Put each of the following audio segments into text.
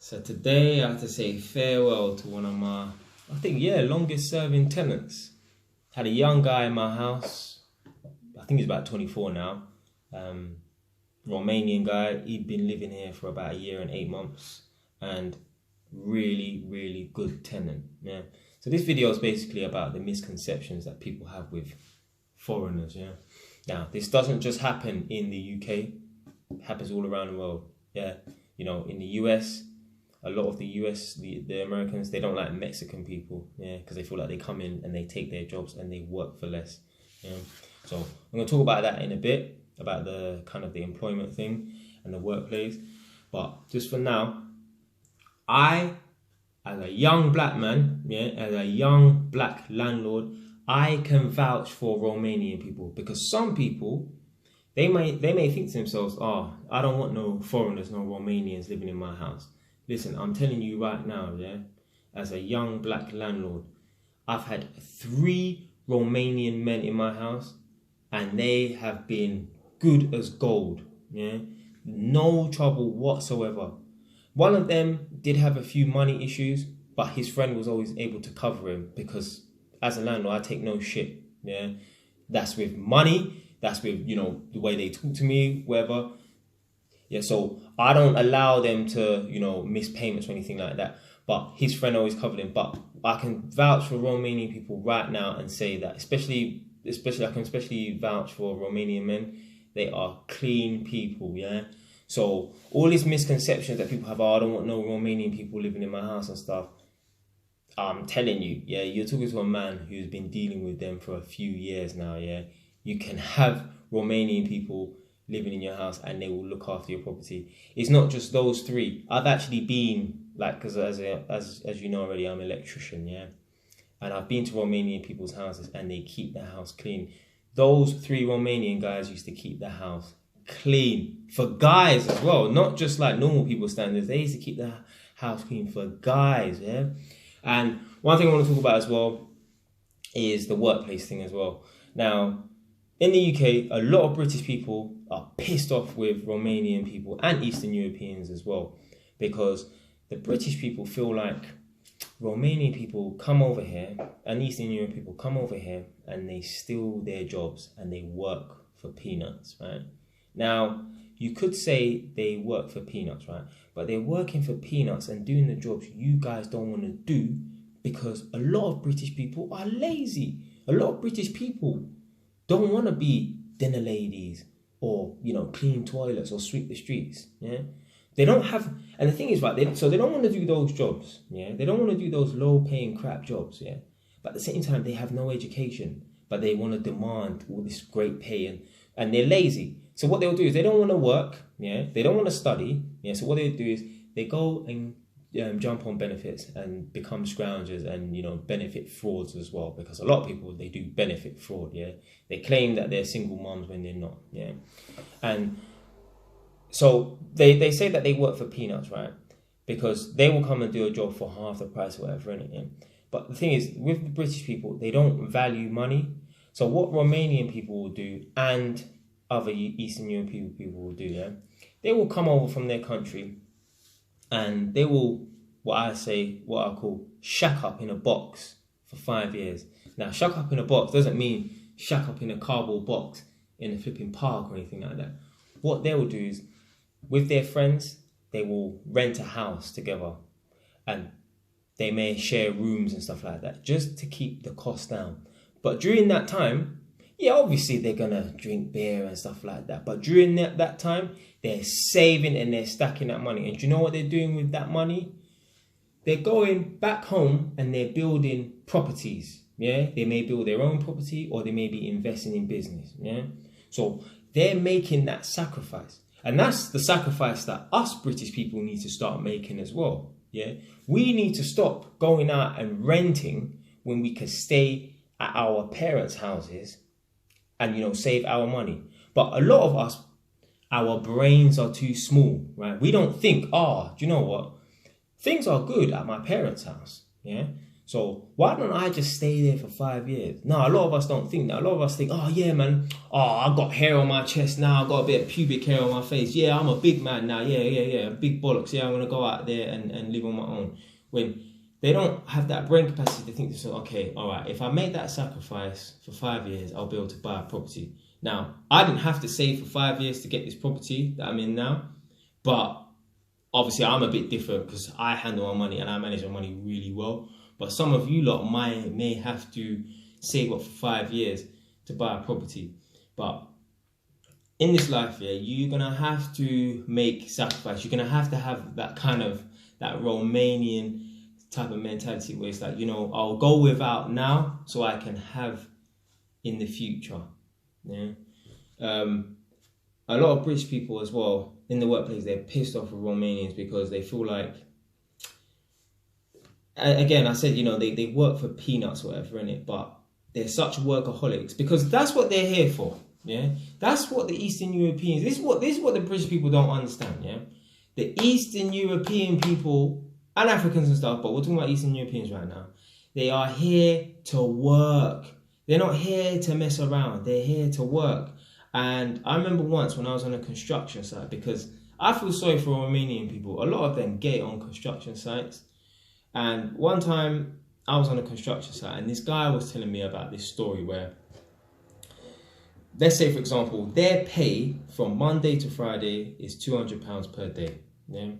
So today I have to say farewell to one of my, longest serving tenants. Had a young guy in my house. I think he's about 24 now. Romanian guy. He'd been living here for about a year and 8 months. And really, really good tenant. Yeah. So this video is basically about the misconceptions that people have with foreigners. Yeah. Now, this doesn't just happen in the UK. It happens all around the world. Yeah. You know, in the US, a lot of the Americans, they don't like Mexican people, yeah, because they feel like they come in and they take their jobs and they work for less. Yeah. So I'm going to talk about that in a bit, about the kind of the employment thing and the workplace. But just for now, as a young black man, yeah, as a young black landlord, I can vouch for Romanian people, because some people, they may think to themselves, I don't want no foreigners, no Romanians living in my house. Listen, I'm telling you right now, yeah, as a young black landlord, I've had 3 Romanian men in my house and they have been good as gold, yeah, no trouble whatsoever. One of them did have a few money issues, but his friend was always able to cover him, because as a landlord, I take no shit, yeah. That's with money, that's with, you know, the way they talk to me, whatever. Yeah, so I don't allow them to, you know, miss payments or anything like that. But his friend always covered him. But I can vouch for Romanian people right now and say that, especially I can especially vouch for Romanian men. They are clean people, yeah. So all these misconceptions that people have, I don't want no Romanian people living in my house and stuff. I'm telling you, yeah, you're talking to a man who's been dealing with them for a few years now, yeah. You can have Romanian people living in your house and they will look after your property. It's not just those 3. I've actually been, like, because as you know already, I'm an electrician, yeah, and I've been to Romanian people's houses and they keep the house clean. Those 3 Romanian guys used to keep the house clean for guys as well, not just like normal people standards. They used to keep the house clean for guys, yeah. And one thing I want to talk about as well is the workplace thing as well. Now, in the UK, a lot of British people are pissed off with Romanian people and Eastern Europeans as well, because the British people feel like Romanian people come over here and Eastern European people come over here and they steal their jobs and they work for peanuts, right? Now, you could say they work for peanuts, right? But they're working for peanuts and doing the jobs you guys don't want to do, because a lot of British people are lazy. A lot of British people don't want to be dinner ladies or, you know, clean toilets or sweep the streets, yeah? They don't have, and the thing is, right, they don't want to do those jobs, yeah? They don't want to do those low-paying crap jobs, yeah? But at the same time, they have no education, but they want to demand all this great pay, and they're lazy. So what they'll do is they don't want to work, yeah? They don't want to study, yeah? So what they do is they go and jump on benefits and become scroungers and, you know, benefit frauds as well, because a lot of people, they do benefit fraud, yeah. They claim that they're single moms when they're not, yeah. And so they say that they work for peanuts, right? Because they will come and do a job for half the price or whatever, innit? But the thing is, with the British people, they don't value money. So what Romanian people will do, and other Eastern European people will do, yeah, they will come over from their country and they will, what I call shack up in a box for 5 years. Now, shack up in a box doesn't mean shack up in a cardboard box in a flipping park or anything like that. What they will do is, with their friends, they will rent a house together and they may share rooms and stuff like that, just to keep the cost down. But during that time, yeah, obviously they're going to drink beer and stuff like that. But during that time, they're saving and they're stacking that money. And do you know what they're doing with that money? They're going back home and they're building properties. Yeah, they may build their own property or they may be investing in business. Yeah, so they're making that sacrifice. And that's the sacrifice that us British people need to start making as well. Yeah, we need to stop going out and renting when we can stay at our parents' houses and, you know, save our money. But a lot of us, our brains are too small, right? We don't think, do you know what? Things are good at my parents' house, yeah? So why don't I just stay there for 5 years? No, a lot of us don't think that. A lot of us think, oh yeah, man, oh, I got hair on my chest now, I got a bit of pubic hair on my face. Yeah, I'm a big man now. Yeah, big bollocks. Yeah, I'm gonna go out there and live on my own. When they don't have that brain capacity to think to themselves, okay, all right, if I make that sacrifice for 5 years, I'll be able to buy a property. Now, I didn't have to save for 5 years to get this property that I'm in now, but obviously I'm a bit different because I handle my money and I manage my money really well. But some of you lot may have to save up for 5 years to buy a property. But in this life, yeah, you're going to have to make sacrifice. You're going to have that kind of, that Romanian type of mentality where it's like, you know, I'll go without now so I can have in the future. Yeah. A lot of British people as well in the workplace, they're pissed off with Romanians because they feel like, again, I said, you know, they work for peanuts or whatever, innit? But they're such workaholics because that's what they're here for. Yeah, that's what the Eastern Europeans. This is what the British people don't understand. Yeah, the Eastern European people and Africans and stuff, but we're talking about Eastern Europeans right now. They are here to work. They're not here to mess around. They're here to work. And I remember once when I was on a construction site, because I feel sorry for Romanian people. A lot of them get on construction sites. And one time I was on a construction site and this guy was telling me about this story where, let's say for example, their pay from Monday to Friday is £200 per day. Yeah?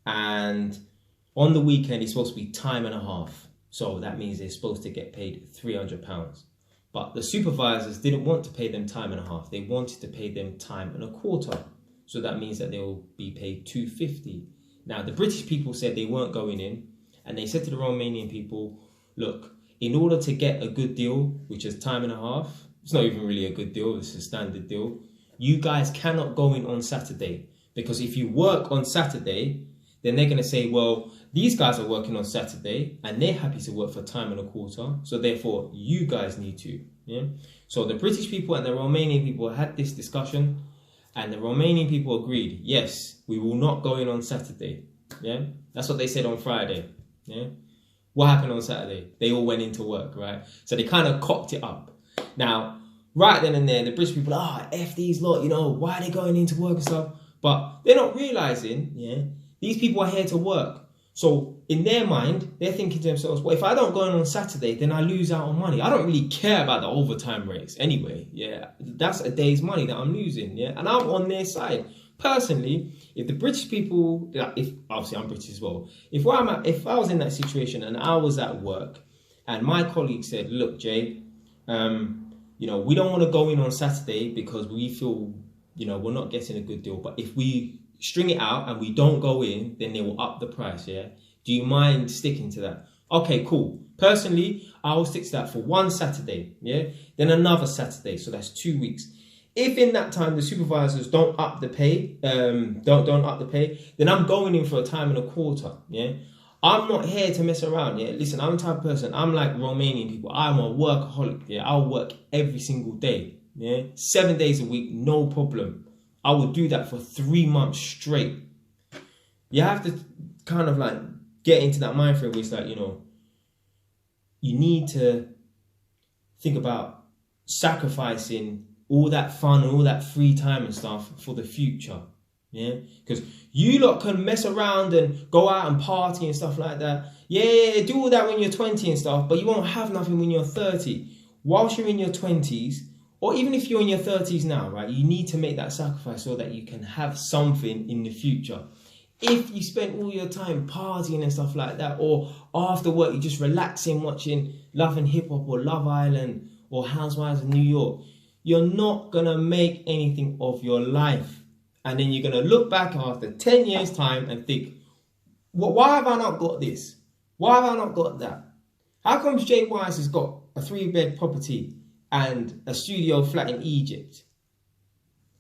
And on the weekend it's supposed to be time and a half. So that means they're supposed to get paid £300. But the supervisors didn't want to pay them time and a half. They wanted to pay them time and a quarter. So that means that they will be paid £250. Now the British people said they weren't going in. And they said to the Romanian people, look, in order to get a good deal, which is time and a half, it's not even really a good deal, it's a standard deal, you guys cannot go in on Saturday. Because if you work on Saturday, then they're going to say, well, these guys are working on Saturday and they're happy to work for time and a quarter. So therefore, you guys need to. Yeah. So the British people and the Romanian people had this discussion and the Romanian people agreed, yes, we will not go in on Saturday. Yeah. That's what they said on Friday. Yeah. What happened on Saturday? They all went into work, right? So they kind of cocked it up. Now, right then and there, the British people, F these lot, you know, why are they going into work and stuff? But they're not realizing, yeah, these people are here to work. So in their mind, they're thinking to themselves, well, if I don't go in on Saturday, then I lose out on money. I don't really care about the overtime rates anyway. Yeah, that's a day's money that I'm losing. Yeah, and I'm on their side. Personally, if the British people, if obviously I'm British as well, if I was in that situation and I was at work and my colleague said, look, Jay, you know, we don't want to go in on Saturday because we feel, you know, we're not getting a good deal. But if we string it out and we don't go in, then they will up the price, yeah? Do you mind sticking to that? Okay, cool. Personally, I will stick to that for one Saturday, yeah? Then another Saturday, so that's 2 weeks. If in that time the supervisors don't up the pay, don't up the pay, then I'm going in for a time and a quarter, yeah? I'm not here to mess around, yeah? Listen, I'm the type of person, I'm like Romanian people, I'm a workaholic, yeah? I'll work every single day, yeah? 7 days a week, no problem. I would do that for 3 months straight. You have to kind of like get into that mind frame where it's like, you know, you need to think about sacrificing all that fun, all that free time and stuff for the future. Yeah, because you lot can mess around and go out and party and stuff like that. Yeah, do all that when you're 20 and stuff, but you won't have nothing when you're 30. Whilst you're in your 20s, or even if you're in your 30s now, right, you need to make that sacrifice so that you can have something in the future. If you spend all your time partying and stuff like that, or after work you're just relaxing watching Love and Hip Hop or Love Island or Housewives of New York, you're not going to make anything of your life. And then you're going to look back after 10 years' time and think, why have I not got this? Why have I not got that? How come Jay Wise has got a 3-bed property and a studio flat in Egypt?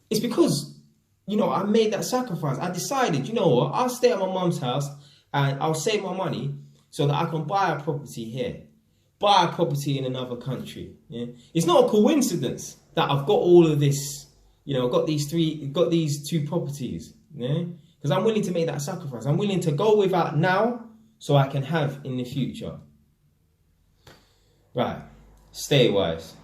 It's because, you know, I made that sacrifice. I decided, you know what, I'll stay at my mum's house and I'll save my money so that I can buy a property here, buy a property in another country. Yeah? It's not a coincidence that I've got all of this, you know, got these 2 properties, yeah? Because I'm willing to make that sacrifice. I'm willing to go without now so I can have in the future. Right. State wise.